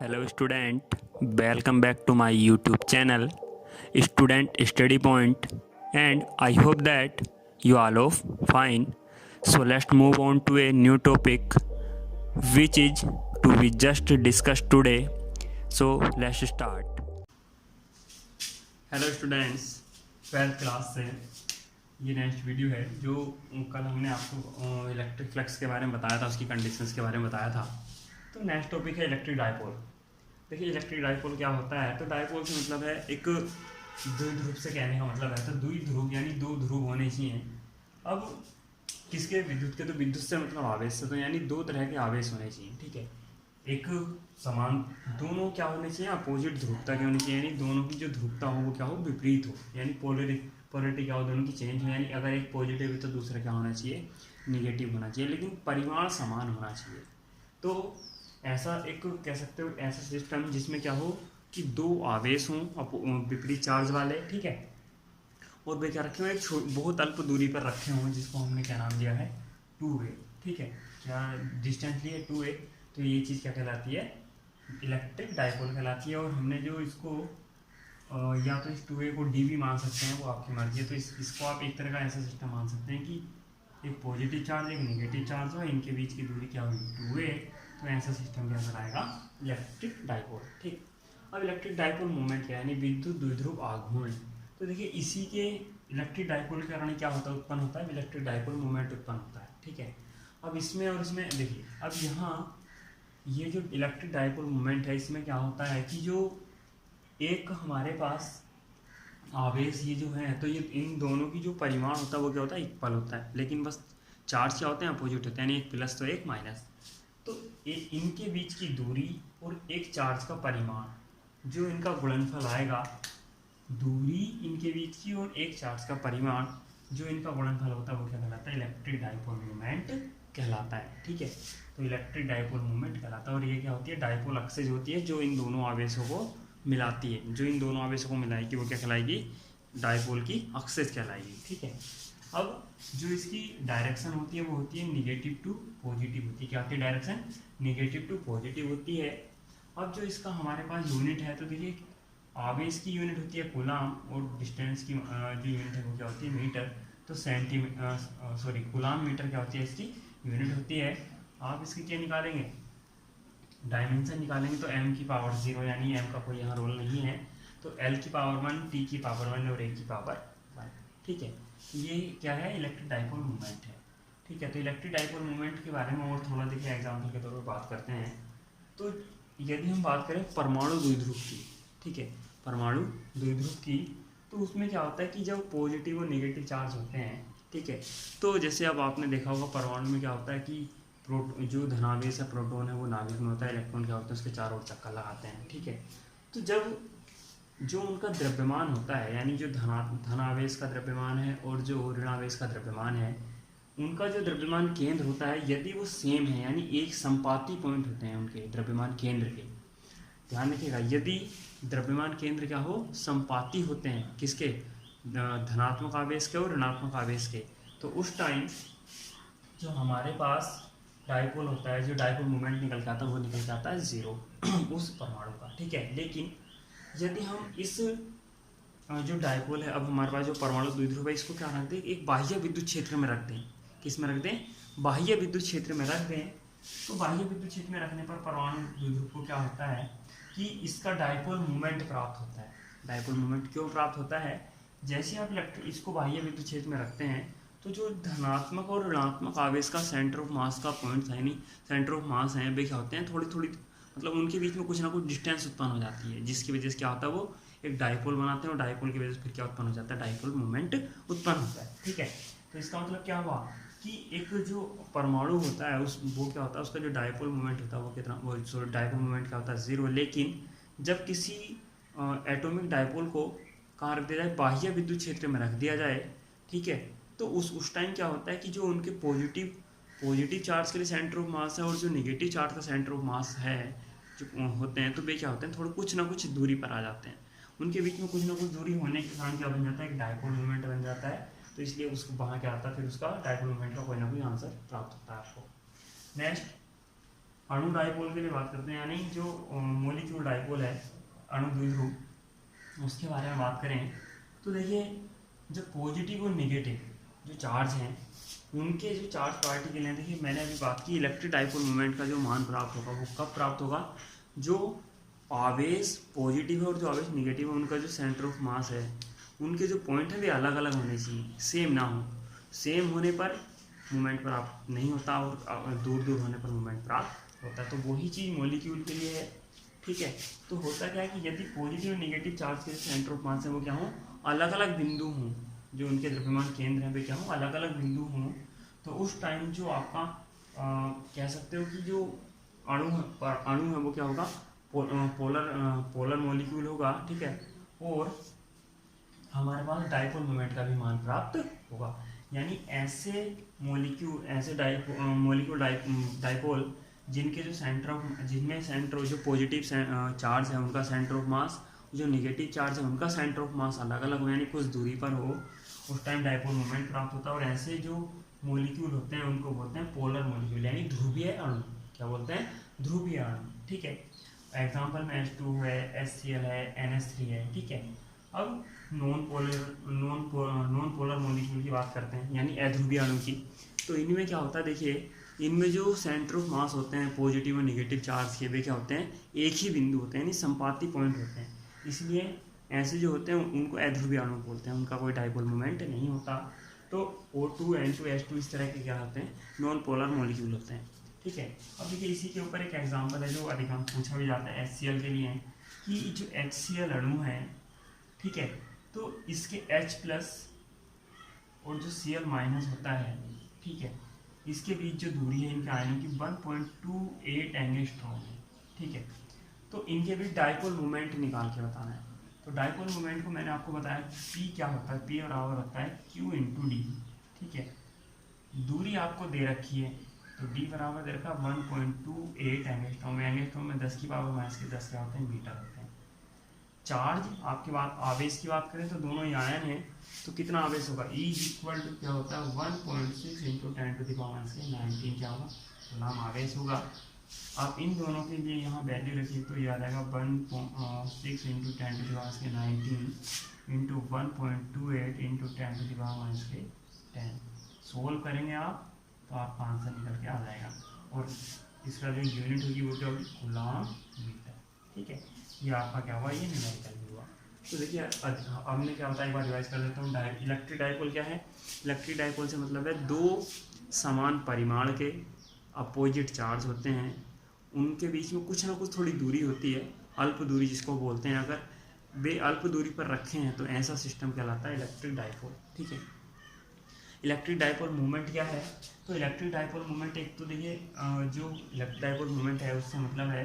Hello student, welcome back to my YouTube channel Student Study Point, and I hope that you all are fine. So let's move on to a new topic which is to be just discussed today. So let's start. Hello students, 12th class से ये next video है जो कल हमने आपको electric flux के बारे में बताया था, उसकी कंडीशंस के बारे में बताया था। तो नेक्स्ट टॉपिक है इलेक्ट्रिक डायपोल। देखिए इलेक्ट्रिक डायपोल क्या होता है, तो डायपोल से मतलब है एक द्विध्रुव से कहने का मतलब है, तो द्विध्रुव यानी दो ध्रुव होने चाहिए। अब किसके, विद्युत के, तो विद्युत से मतलब आवेश से, तो यानी दो तरह के आवेश होने चाहिए, ठीक है। एक समान, दोनों क्या होने चाहिए, अपोजिट ध्रुवता के होनी चाहिए, यानी दोनों की जो ध्रुवता हो वो क्या हो, विपरीत हो, यानी पोलरिटी क्या हो, दोनों की चेंज हो, यानी अगर एक पॉजिटिव है तो दूसरा क्या होना चाहिए, निगेटिव होना चाहिए, लेकिन परिमाण समान होना चाहिए। तो ऐसा एक कह सकते हो ऐसा सिस्टम जिसमें क्या हो कि दो आवेश हों विपरीत चार्ज वाले, ठीक है, और वे क्या रखे हुए एक बहुत अल्प दूरी पर रखे हों, जिसको हमने क्या नाम दिया है, टू वे, ठीक है। क्या डिस्टेंस लिए टू वे, तो ये चीज़ क्या कहलाती है, इलेक्ट्रिक डायपोल कहलाती है। और हमने जो इसको या तो इस टू वे को डी भी मान सकते हैं, वो आपकी मर्जी है। तो इसको आप एक तरह का ऐसा सिस्टम मान सकते हैं कि एक पॉजिटिव चार्ज एक नेगेटिव चार्ज हो, इनके बीच की दूरी क्या होगी, टू वे। तो ऐसा सिस्टम क्या कराएगा, इलेक्ट्रिक डायपोल, ठीक। अब इलेक्ट्रिक डायपोल मूवमेंट क्या है, यानी विद्युत द्विध्रुव आघूर्ण। तो देखिए इसी के इलेक्ट्रिक डायपोल के कारण क्या होता है, उत्पन्न होता है इलेक्ट्रिक डायपोल मूवमेंट उत्पन्न होता है, ठीक है। अब इसमें और इसमें देखिए, अब यहाँ ये जो इलेक्ट्रिक डायपोल मूवमेंट है, इसमें क्या होता है कि जो एक हमारे पास आवेश ये जो है, तो ये इन दोनों की जो परिमाण होता है वो क्या होता है, इक्वल होता है, लेकिन बस चार्ज क्या होते हैं, अपोजिट होते हैं, यानी एक प्लस तो एक माइनस। तो इनके बीच की दूरी और एक चार्ज का परिमाण, जो इनका गुणनफल आएगा, दूरी इनके बीच की और एक चार्ज का परिमाण, जो इनका गुणनफल होता है वो क्या कहलाता है, इलेक्ट्रिक डायपोल मूवमेंट कहलाता है, ठीक है। तो इलेक्ट्रिक डायपोल मूवमेंट कहलाता है। और ये क्या होती है, डायपोल एक्सिस होती है, जो इन दोनों आवेशों को मिलाती है, जो इन दोनों आवेशों को मिलाएगी वो क्या कहलाएगी, डायपोल की एक्सिस कहलाएगी, ठीक है। अब जो इसकी डायरेक्शन होती है वो होती है निगेटिव टू पॉजिटिव होती है। क्या होती है डायरेक्शन, निगेटिव टू पॉजिटिव होती है। अब जो इसका हमारे पास यूनिट है, तो देखिए आवेश की यूनिट होती है कूलाम, और डिस्टेंस की जो यूनिट है वो क्या होती है, मीटर। तो कूलाम मीटर क्या होती है, इसकी यूनिट होती है। आप इसकी क्या निकालेंगे, डायमेंशन निकालेंगे, तो m की पावर 0, यानी m का कोई यहाँ रोल नहीं है, तो l की पावर 1, t की पावर 1 और a की पावर 1, ठीक है। ये क्या है, इलेक्ट्रिक डायपोल मूवमेंट है, ठीक है। तो इलेक्ट्रिक डायपोल मूवमेंट के बारे में और थोड़ा देखिए एग्जाम्पल के तौर पर बात करते हैं। तो यदि हम बात करें परमाणु द्विध्रुव की, ठीक है, परमाणु द्विध्रुव की, तो उसमें क्या होता है कि जब पॉजिटिव और नेगेटिव चार्ज होते हैं, ठीक है, तो जैसे अब आपने देखा होगा परमाणु में क्या होता है कि जो धनावेश है, प्रोटॉन है, वो नाभिक में होता है, इलेक्ट्रॉन क्या होता है उसके चारों ओर चक्कर लगाते हैं, ठीक है। तो जब जो उनका द्रव्यमान होता है, यानी जो धनावेश का द्रव्यमान है और जो ऋणावेश का द्रव्यमान है, उनका जो द्रव्यमान केंद्र होता है, यदि वो सेम है, यानी एक संपाती पॉइंट होते हैं उनके द्रव्यमान केंद्र के, ध्यान रखिएगा, यदि द्रव्यमान केंद्र क्या हो, संपाती होते हैं, किसके, धनात्मक आवेश के और ऋणात्मक आवेश के, तो उस टाइम जो हमारे पास डायपोल होता है, जो डायपोल मूवमेंट निकल के आता है वो निकल के आता है 0 उस परमाणु का, ठीक है। लेकिन यदि हम इस जो डायपोल है, अब हमारे पास जो परमाणु द्विध्रुव है, इसको क्या रख दें, एक बाह्य विद्युत क्षेत्र में रख दें। किस में रख दें, बाह्य विद्युत क्षेत्र में रख दें। तो बाह्य विद्युत क्षेत्र में रखने पर परमाणु द्विध्रुव को क्या होता है कि इसका डायपोल मूवमेंट प्राप्त होता है। डायपोल मूवमेंट क्यों प्राप्त होता है, जैसे आप इसको बाह्य विद्युत क्षेत्र में रखते हैं, तो जो धनात्मक और ऋणात्मक आवेश का सेंटर ऑफ मास का पॉइंट है, यानी सेंटर ऑफ मास है, वे क्या होते हैं, थोड़ी थोड़ी मतलब उनके बीच में कुछ ना कुछ डिस्टेंस उत्पन्न हो जाती है, जिसकी वजह से क्या होता है, वो एक डायपोल बनाते हैं, और डायपोल की वजह से फिर क्या उत्पन्न हो जाता है, डायपोल मूवमेंट उत्पन्न होता है, ठीक है। तो इसका मतलब क्या हुआ कि एक जो परमाणु होता है वो क्या होता है, उसका जो डायपोल मूवमेंट होता है वो कितना, वो डायपोल मूवमेंट क्या होता है, 0। लेकिन जब किसी एटॉमिक डायपोल को कहाँ रख दिया जाए, बाह्य विद्युत क्षेत्र में रख दिया जाए, ठीक है, तो उस टाइम क्या होता है कि जो उनके पॉजिटिव चार्ज के लिए सेंटर ऑफ मास है और जो नेगेटिव चार्ज का सेंटर ऑफ मास है जो होते हैं, तो वे क्या होते हैं, थोड़ा कुछ ना कुछ दूरी पर आ जाते हैं। उनके बीच में कुछ ना कुछ दूरी होने के कारण क्या बन जाता है, एक डायपोल मूवमेंट बन जाता है। तो इसलिए उसको वहाँ क्या आता है, फिर उसका डायपोल मूवमेंट का कोई ना कोई आंसर प्राप्त होता है आपको। नेक्स्ट अणु डायपोल के लिए बात करते हैं, यानी जो मोलिक्यूल डायपोल है अणु द्विध्रुव, उसके बारे में बात करें तो देखिए जो पॉजिटिव और निगेटिव जो चार्ज हैं उनके जो चार्ज पार्टिकल हैं, देखिए मैंने अभी बात की इलेक्ट्रिक डायपोल मोमेंट का जो मान प्राप्त होगा वो कब प्राप्त होगा, जो आवेश पॉजिटिव है और जो आवेश निगेटिव है उनका जो सेंटर ऑफ मास है उनके जो पॉइंट है वे अलग अलग होने चाहिए, सेम ना हो। सेम होने पर मोमेंट प्राप्त नहीं होता और दूर दूर होने पर मोमेंट प्राप्त होता है। तो वही चीज़ मॉलिक्यूल के लिए है, ठीक है। तो होता क्या है कि यदि पॉजिटिव और निगेटिव चार्ज के सेंटर ऑफ मास है वो क्या हो, अलग अलग बिंदु हों, जो उनके द्रव्यमान केंद्र हैं वे क्या हो, अलग अलग बिंदु हों, तो उस टाइम जो आपका कह सकते हो कि जो अणु है वो क्या होगा, पोलर मॉलिक्यूल होगा, ठीक है। और हमारे पास डायपोल मोमेंट का भी मान प्राप्त होगा, यानी ऐसे मॉलिक्यूल डायपोल जिनके जो सेंटर जो पॉजिटिव चार्ज है उनका सेंटर ऑफ मास, जो नेगेटिव चार्ज है उनका सेंटर ऑफ मास अलग अलग हो, यानी कुछ दूरी पर हो, उस टाइम डायपोल मोमेंट प्राप्त होता है। और ऐसे जो मॉलिक्यूल होते हैं उनको बोलते हैं पोलर मॉलिक्यूल, यानी ध्रुवीय अणु। क्या बोलते हैं, ध्रुवीय अणु, ठीक है। एग्जाम्पल में H2 है, HCl है, NH3 है, ठीक है। अब नॉन पोलर मॉलिक्यूल की बात करते हैं, यानी अध्रुवीय अणु की। तो इनमें क्या होता है, देखिए इनमें जो सेंटर ऑफ मास होते हैं पॉजिटिव और नेगेटिव चार्ज के, वे क्या होते हैं, एक ही बिंदु होते हैं, यानी संपाती पॉइंट होते हैं। इसलिए ऐसे जो होते हैं उनको अध्रुवीय अणु बोलते हैं, उनका कोई डायपोल मोमेंट नहीं होता। तो O2, N2, H2 इस तरह के क्या होते हैं, नॉन पोलर मॉलिक्यूल होते हैं, ठीक है। अब देखिए इसी के ऊपर एक एग्जांपल है जो अधिकांश पूछा भी जाता है HCl के लिए, कि जो HCl अणु है, ठीक है, तो इसके H+ और जो Cl- होता है, ठीक है, इसके बीच जो दूरी है इनके आयनों की 1.28 एंगस्ट्रॉम है, ठीक है। तो इनके बीच डायपोल मोमेंट निकाल के बताना है। तो डायपोल मोमेंट को मैंने आपको बताया P क्या होता है, P बराबर होता है Q × D, ठीक है। दूरी आपको दे रखी है, तो D बराबर दे रखा 1.28 एंगस्ट्रॉम, एंगस्ट्रॉम में 10 की पावर -10 क्या होते हैं, मीटर होते हैं। चार्ज आपकी बात, आवेश की बात करें तो दोनों ही आयन है, तो कितना आवेश होगा, E = क्या होता है 1.6 × 10⁻⁹ क्या होगा, कूलम आवेश होगा। आप इन दोनों के लिए यहाँ वैल्यू रखिए तो याद आएगा 1.6 × 10⁻⁹ इंटू 1.28 × 10⁻⁻10। सोल्व करेंगे आप तो आपका आंसर निकल के आ जाएगा, और इसका जो यूनिट होगी वो क्या होगी, कूलम मीटर, ठीक है। ये आपका क्या हुआ, ये न्यूमेरिकल हुआ। तो देखिए हमने क्या होता है, एक बार रिवाइज कर देता हूँ। इलेक्ट्रिक डायपोल क्या है, इलेक्ट्रिक डायपोल से मतलब है दो समान परिमाण के अपोजिट चार्ज होते हैं, उनके बीच में कुछ ना कुछ थोड़ी दूरी होती है, अल्प दूरी जिसको बोलते हैं। अगर वे अल्प दूरी पर रखे हैं तो ऐसा सिस्टम कहलाता है इलेक्ट्रिक डायपोल, ठीक है। इलेक्ट्रिक डायपोल मूवमेंट क्या है, तो इलेक्ट्रिक डायपोल मूवमेंट एक तो देखिए जो इलेक्ट्रिक डायपोल मूवमेंट है उससे मतलब है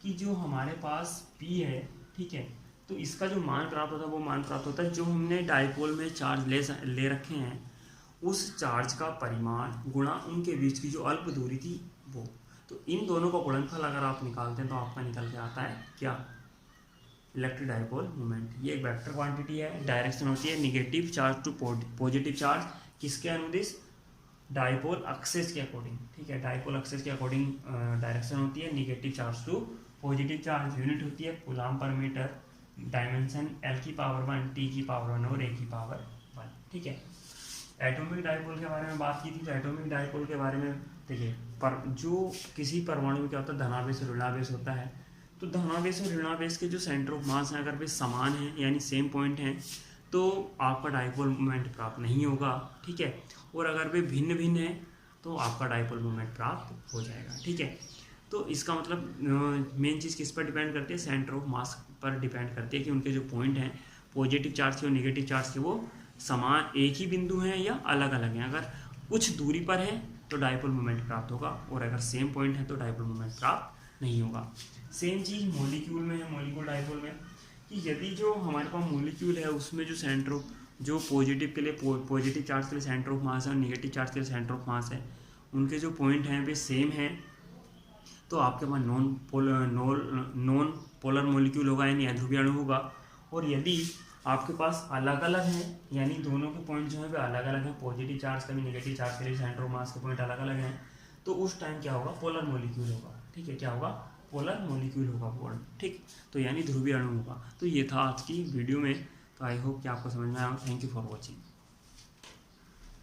कि जो हमारे पास P है, ठीक है, तो इसका जो मान प्राप्त होता है वो मान प्राप्त होता है जो हमने डायपोल में चार्ज ले रखे हैं उस चार्ज का परिमाण गुणा उनके बीच की जो अल्प दूरी थी वो। तो इन दोनों का गुणनफल अगर आप निकालते हैं तो आपका निकल के आता है क्या, इलेक्ट्रिक डायपोल मोमेंट। ये एक वेक्टर क्वांटिटी है, डायरेक्शन होती है negative charge to positive charge, किसके अनुदिश, डायपोल एक्सिस के अकॉर्डिंग, ठीक है। डायपोल एक्सिस के अकॉर्डिंग डायरेक्शन होती है negative charge to positive charge. Unit होती है coulomb per metre, dimension L⁻⁴ T⁻⁴ और A⁻⁴, ठीक है। एटॉमिक डायपोल के बारे में बात की थी, तो एटॉमिक डायपोल के बारे में देखिए, पर जो किसी परमाणु में क्या होता है, धनावेश और ऋणावेश होता है। तो धनावेश और ऋणावेश के जो सेंटर ऑफ मास हैं अगर वे समान हैं यानी सेम पॉइंट हैं तो आपका डायपोल मोमेंट प्राप्त नहीं होगा, ठीक है। और अगर वे भिन्न भिन्न हैं तो आपका डायपोल मोमेंट प्राप्त हो जाएगा, ठीक है। तो इसका मतलब मेन चीज़ किस पर डिपेंड करती है, सेंटर ऑफ मास पर डिपेंड करती है कि उनके जो पॉइंट हैं पॉजिटिव चार्ज के और नेगेटिव चार्ज के वो समान एक ही बिंदु हैं या अलग अलग हैं। अगर कुछ दूरी पर है तो डायपोल मोमेंट प्राप्त होगा, और अगर सेम पॉइंट है तो डायपोल मोमेंट प्राप्त नहीं होगा। सेम चीज़ मॉलिक्यूल में है, मॉलिक्यूल डायपोल में, कि यदि जो हमारे पास मॉलिक्यूल है उसमें जो सेंटर ऑफ, जो पॉजिटिव के लिए पॉजिटिव चार्ज के लिए सेंटर ऑफ मास है और नेगेटिव चार्ज के लिए सेंटर ऑफ मास है, उनके जो पॉइंट हैं वे सेम हैं, तो आपके पास नॉन पोलर मॉलिक्यूल होगा यानी अध्रुवीय अणु होगा। और यदि आपके पास अलग अलग हैं यानी दोनों के पॉइंट जो है वे अलग अलग हैं, पॉजिटिव चार्ज का भी नेगेटिव चार्ज के लिए सेंटर ऑफ मास के पॉइंट अलग अलग हैं, तो उस टाइम क्या होगा, पोलर मॉलिक्यूल होगा, ठीक है, क्या होगा, पोलर मॉलिक्यूल होगा बॉन्ड, ठीक। तो यानी ध्रुवीय अणु होगा। तो ये था आज की वीडियो में। तो आई होप कि आपको समझ में आया। Thank you for watching.